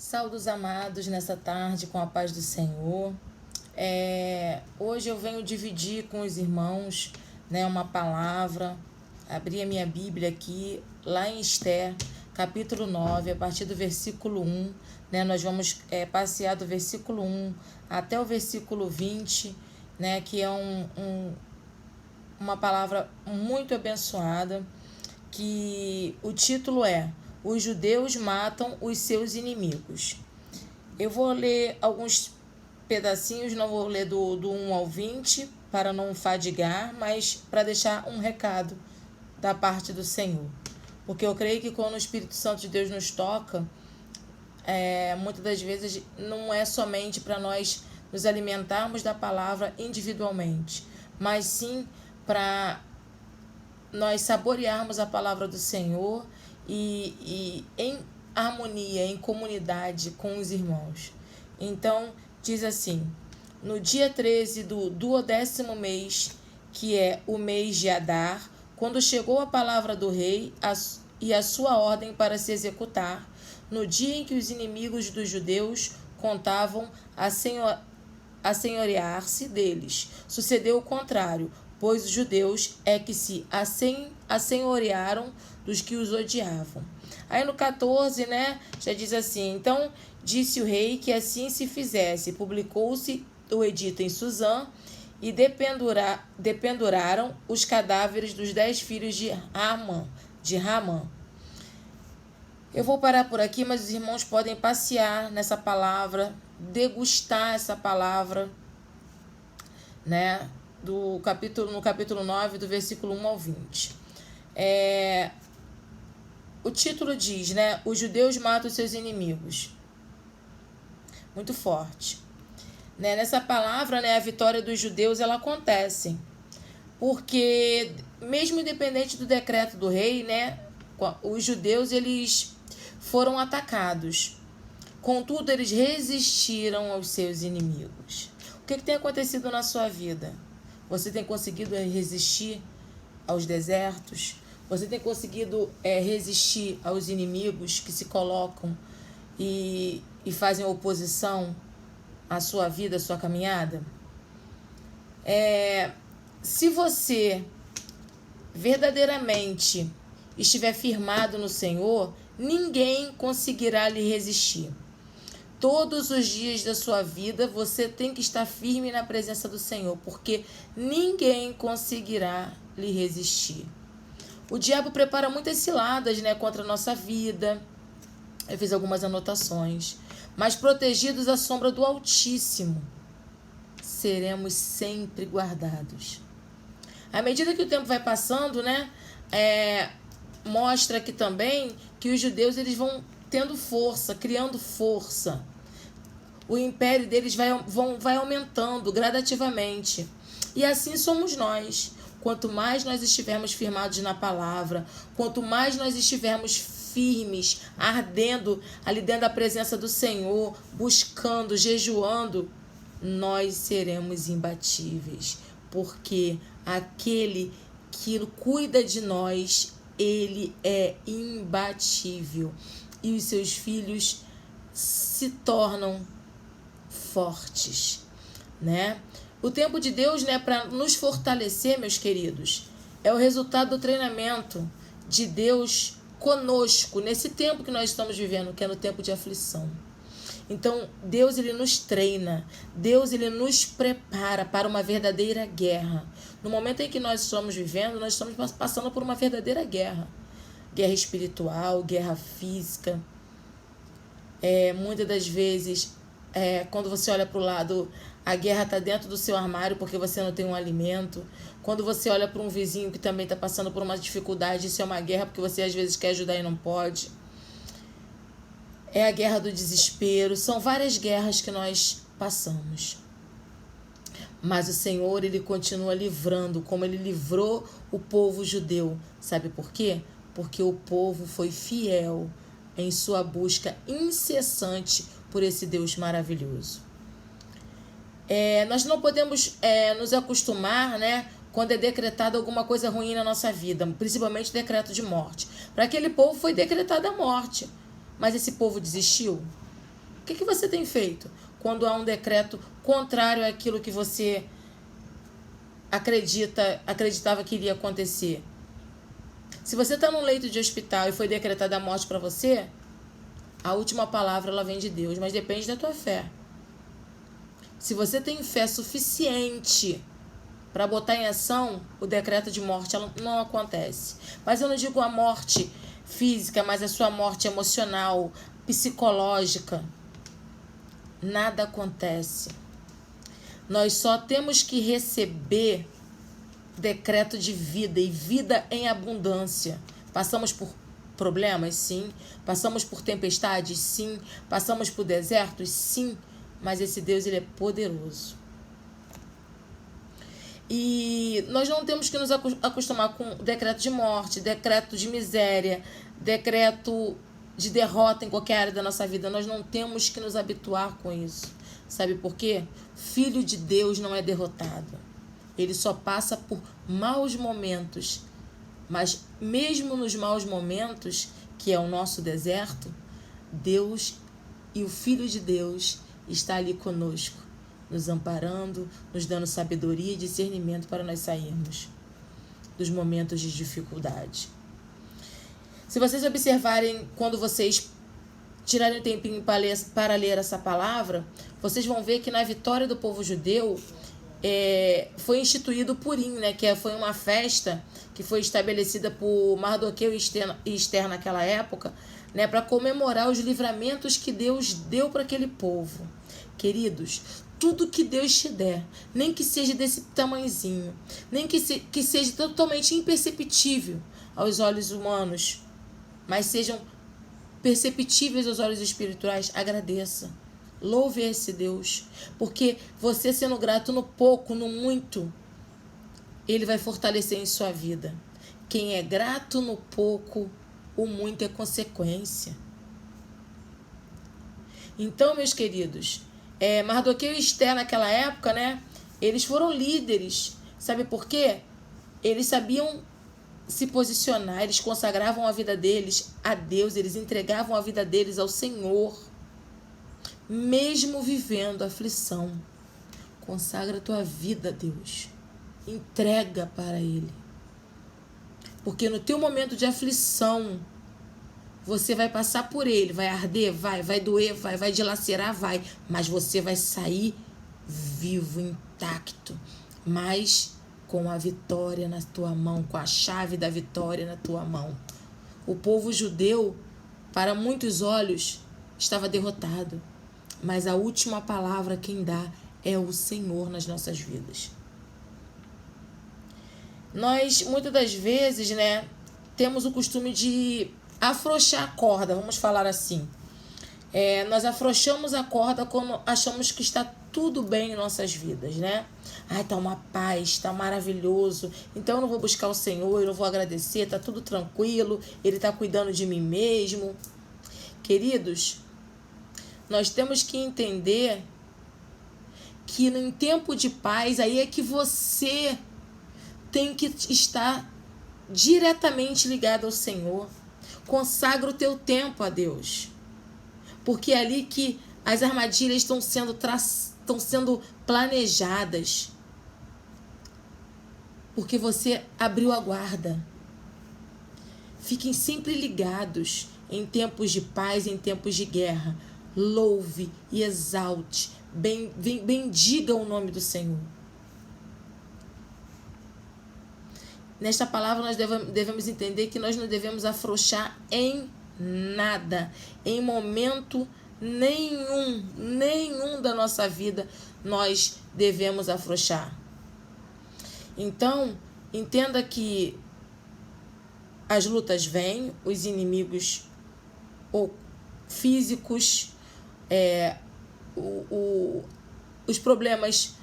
Saudos amados nessa tarde com a paz do Senhor. Hoje eu venho dividir com os irmãos, uma palavra. Abri a minha Bíblia aqui, lá em Esther, capítulo 9, a partir do versículo 1. Nós vamos passear do versículo 1 até o versículo 20, que é uma palavra muito abençoada, que o título é: Os judeus matam os seus inimigos. Eu vou ler alguns pedacinhos, não vou ler do 1 ao 20, para não fadigar, mas para deixar um recado da parte do Senhor. Porque eu creio que quando o Espírito Santo de Deus nos toca, muitas das vezes não é somente para nós nos alimentarmos da palavra individualmente, mas sim para nós saborearmos a palavra do Senhor e em harmonia, em comunidade com os irmãos. Então, diz assim: no dia 13 do 12º mês, que é o mês de Adar, quando chegou a palavra do rei e a sua ordem para se executar, no dia em que os inimigos dos judeus contavam a senhorear-se deles, sucedeu o contrário, pois os judeus é que se assenhorearam dos que os odiavam. Aí no 14, já diz assim: então disse o rei que assim se fizesse. Publicou-se o edito em Suzã e dependuraram os cadáveres dos 10 filhos de Ramã. Eu vou parar por aqui, mas os irmãos podem passear nessa palavra, degustar essa palavra, no capítulo 9, do versículo 1 ao 20. O título diz, os judeus matam os seus inimigos. Muito forte. Nessa palavra, a vitória dos judeus, ela acontece. Porque, mesmo independente do decreto do rei, os judeus, eles foram atacados. Contudo, eles resistiram aos seus inimigos. O que tem acontecido na sua vida? Você tem conseguido resistir aos desertos? Você tem conseguido resistir aos inimigos que se colocam e fazem oposição à sua vida, à sua caminhada? Se você verdadeiramente estiver firmado no Senhor, ninguém conseguirá lhe resistir. Todos os dias da sua vida você tem que estar firme na presença do Senhor, porque ninguém conseguirá lhe resistir. O diabo prepara muitas ciladas, contra a nossa vida. Eu fiz algumas anotações. Mas protegidos à sombra do Altíssimo, seremos sempre guardados. À medida que o tempo vai passando, mostra aqui também que os judeus eles vão tendo força, criando força. O império deles vai aumentando gradativamente. E assim somos nós. Quanto mais nós estivermos firmados na palavra, quanto mais nós estivermos firmes, ardendo ali dentro da presença do Senhor, buscando, jejuando, nós seremos imbatíveis. Porque aquele que cuida de nós, ele é imbatível. E os seus filhos se tornam fortes, O tempo de Deus, para nos fortalecer, meus queridos, é o resultado do treinamento de Deus conosco, nesse tempo que nós estamos vivendo, que é no tempo de aflição. Então, Deus, ele nos treina, Deus, ele nos prepara para uma verdadeira guerra. No momento em que nós estamos vivendo, nós estamos passando por uma verdadeira guerra. Guerra espiritual, guerra física. Muitas das vezes, quando você olha para o lado, a guerra está dentro do seu armário porque você não tem um alimento. Quando você olha para um vizinho que também está passando por uma dificuldade, isso é uma guerra porque você às vezes quer ajudar e não pode. É a guerra do desespero. São várias guerras que nós passamos. Mas o Senhor, ele continua livrando, como ele livrou o povo judeu. Sabe por quê? Porque o povo foi fiel em sua busca incessante por esse Deus maravilhoso. Nós não podemos nos acostumar, quando é decretada alguma coisa ruim na nossa vida, principalmente decreto de morte. Para aquele povo foi decretada a morte, mas esse povo desistiu? que você tem feito quando há um decreto contrário àquilo que você acreditava que iria acontecer? Se você está num leito de hospital e foi decretada a morte para você, a última palavra ela vem de Deus, mas depende da tua fé. Se você tem fé suficiente para botar em ação, o decreto de morte ela não acontece. Mas eu não digo a morte física, mas a sua morte emocional, psicológica. Nada acontece. Nós só temos que receber decreto de vida e vida em abundância. Passamos por problemas? Sim. Passamos por tempestades? Sim. Passamos por desertos? Sim. Mas esse Deus, ele é poderoso. E nós não temos que nos acostumar com decreto de morte, decreto de miséria, decreto de derrota em qualquer área da nossa vida. Nós não temos que nos habituar com isso. Sabe por quê? Filho de Deus não é derrotado. Ele só passa por maus momentos. Mas mesmo nos maus momentos, que é o nosso deserto, Deus e o Filho de Deus está ali conosco, nos amparando, nos dando sabedoria e discernimento para nós sairmos dos momentos de dificuldade. Se vocês observarem, quando vocês tirarem um tempinho para ler essa palavra, vocês vão ver que na vitória do povo judeu foi instituído o Purim, né? Que foi uma festa que foi estabelecida por Mardoqueu e Esther naquela época, né? Para comemorar os livramentos que Deus deu para aquele povo. Queridos, tudo que Deus te der, nem que seja desse tamanhozinho, nem que seja totalmente imperceptível aos olhos humanos, mas sejam perceptíveis aos olhos espirituais, agradeça. Louve a esse Deus, porque você sendo grato no pouco, no muito, Ele vai fortalecer em sua vida. Quem é grato no pouco, o muito é consequência. Então, meus queridos, Mardoqueu e Esther naquela época, né? Eles foram líderes. Sabe por quê? Eles sabiam se posicionar, eles consagravam a vida deles a Deus, eles entregavam a vida deles ao Senhor. Mesmo vivendo aflição, consagra a tua vida a Deus. Entrega para Ele. Porque no teu momento de aflição, você vai passar por ele, vai arder, vai doer, vai dilacerar, mas você vai sair vivo, intacto, mas com a vitória na tua mão, com a chave da vitória na tua mão. O povo judeu, para muitos olhos, estava derrotado, mas a última palavra quem dá é o Senhor nas nossas vidas. Nós, muitas das vezes, né, temos o costume de afrouxar a corda, vamos falar assim. Nós afrouxamos a corda quando achamos que está tudo bem em nossas vidas, né? Tá uma paz, tá maravilhoso, então eu não vou buscar o Senhor, eu não vou agradecer, tá tudo tranquilo, Ele tá cuidando de mim mesmo. Queridos, nós temos que entender que em tempo de paz, aí é que você tem que estar diretamente ligado ao Senhor. Consagra o teu tempo a Deus. Porque é ali que as armadilhas estão sendo planejadas. Porque você abriu a guarda. Fiquem sempre ligados em tempos de paz, em tempos de guerra. Louve e exalte. Bendiga o nome do Senhor. Nesta palavra nós devemos entender que nós não devemos afrouxar em nada, em momento nenhum da nossa vida nós devemos afrouxar. Então, entenda que as lutas vêm, os inimigos ou físicos, os problemas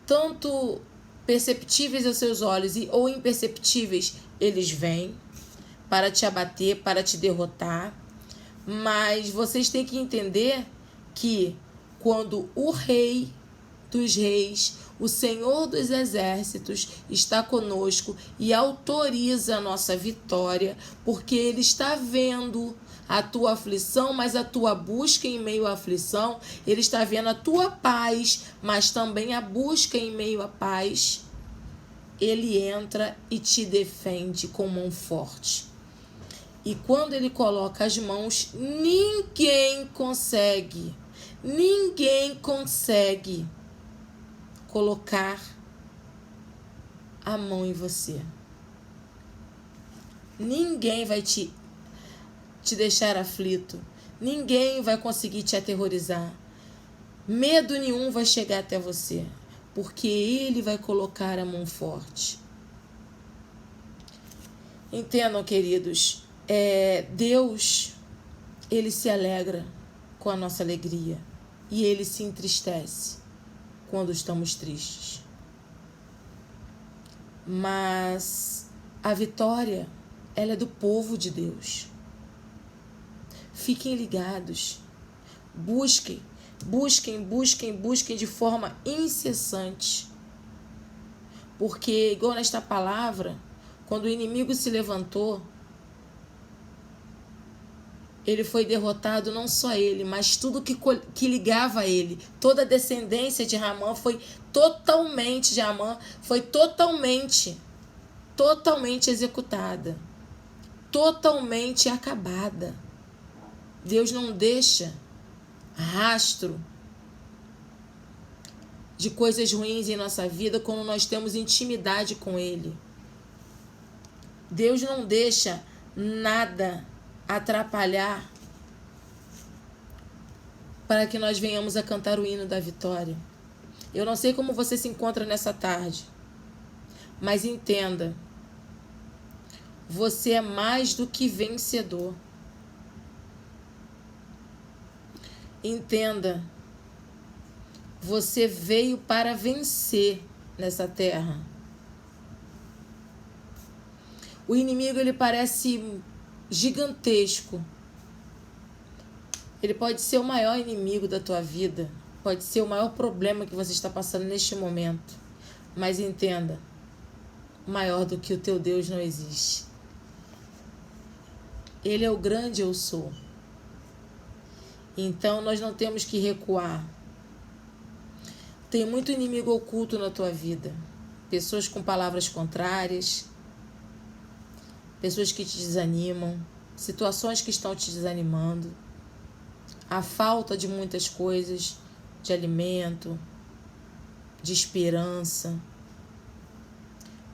tanto perceptíveis aos seus olhos ou imperceptíveis, eles vêm para te abater, para te derrotar. Mas vocês têm que entender que quando o Rei dos Reis, o Senhor dos Exércitos está conosco e autoriza a nossa vitória, porque Ele está vendo a tua aflição, mas a tua busca em meio à aflição. Ele está vendo a tua paz, mas também a busca em meio à paz. Ele entra e te defende com mão forte. E quando ele coloca as mãos, ninguém consegue colocar a mão em você. Ninguém vai te deixar aflito. Ninguém vai conseguir te aterrorizar. Medo nenhum vai chegar até você, porque ele vai colocar a mão forte. Entendam, queridos, Deus, ele se alegra com a nossa alegria e ele se entristece quando estamos tristes. Mas a vitória, ela é do povo de Deus. Fiquem ligados. Busquem de forma incessante. Porque, igual nesta palavra, quando o inimigo se levantou, ele foi derrotado, não só ele, mas tudo que ligava a ele. Toda a descendência de Ramã foi totalmente executada. Totalmente acabada. Deus não deixa rastro de coisas ruins em nossa vida quando nós temos intimidade com Ele. Deus não deixa nada atrapalhar para que nós venhamos a cantar o hino da vitória. Eu não sei como você se encontra nessa tarde, mas entenda, você é mais do que vencedor. Entenda, você veio para vencer nessa terra. O inimigo, ele parece gigantesco. Ele pode ser o maior inimigo da tua vida. Pode ser o maior problema que você está passando neste momento. Mas entenda, maior do que o teu Deus não existe. Ele é o grande eu sou. Então nós não temos que recuar. Tem muito inimigo oculto na tua vida. Pessoas com palavras contrárias. Pessoas que te desanimam. Situações que estão te desanimando. A falta de muitas coisas. De alimento. De esperança.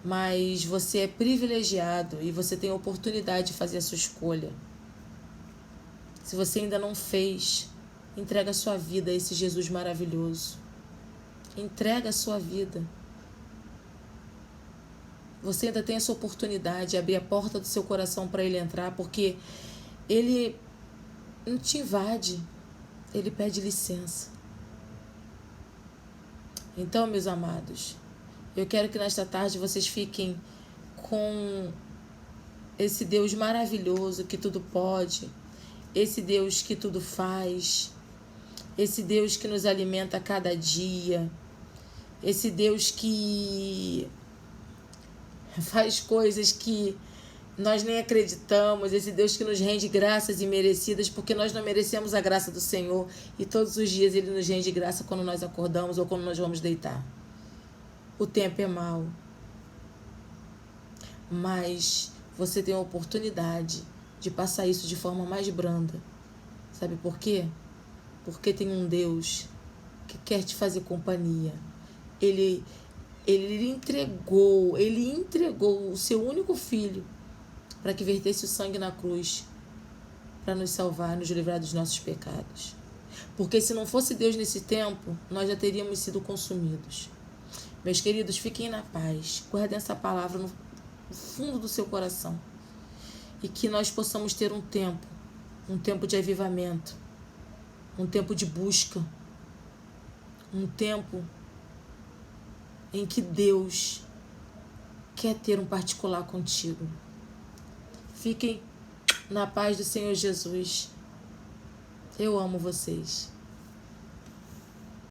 Mas você é privilegiado e você tem a oportunidade de fazer a sua escolha. Se você ainda não fez, entrega a sua vida a esse Jesus maravilhoso. Entrega a sua vida. Você ainda tem essa oportunidade de abrir a porta do seu coração para ele entrar, porque ele não te invade, ele pede licença. Então, meus amados, eu quero que nesta tarde vocês fiquem com esse Deus maravilhoso que tudo pode, esse Deus que tudo faz, esse Deus que nos alimenta a cada dia, esse Deus que faz coisas que nós nem acreditamos, esse Deus que nos rende graças imerecidas, porque nós não merecemos a graça do Senhor e todos os dias Ele nos rende graça quando nós acordamos ou quando nós vamos deitar. O tempo é mau, mas você tem a oportunidade de passar isso de forma mais branda. Sabe por quê? Porque tem um Deus que quer te fazer companhia. Ele entregou o seu único filho para que vertesse o sangue na cruz, para nos salvar, nos livrar dos nossos pecados. Porque se não fosse Deus nesse tempo, nós já teríamos sido consumidos. Meus queridos, fiquem na paz. Guardem essa palavra no fundo do seu coração. E que nós possamos ter um tempo de avivamento, um tempo de busca, um tempo em que Deus quer ter um particular contigo. Fiquem na paz do Senhor Jesus. Eu amo vocês.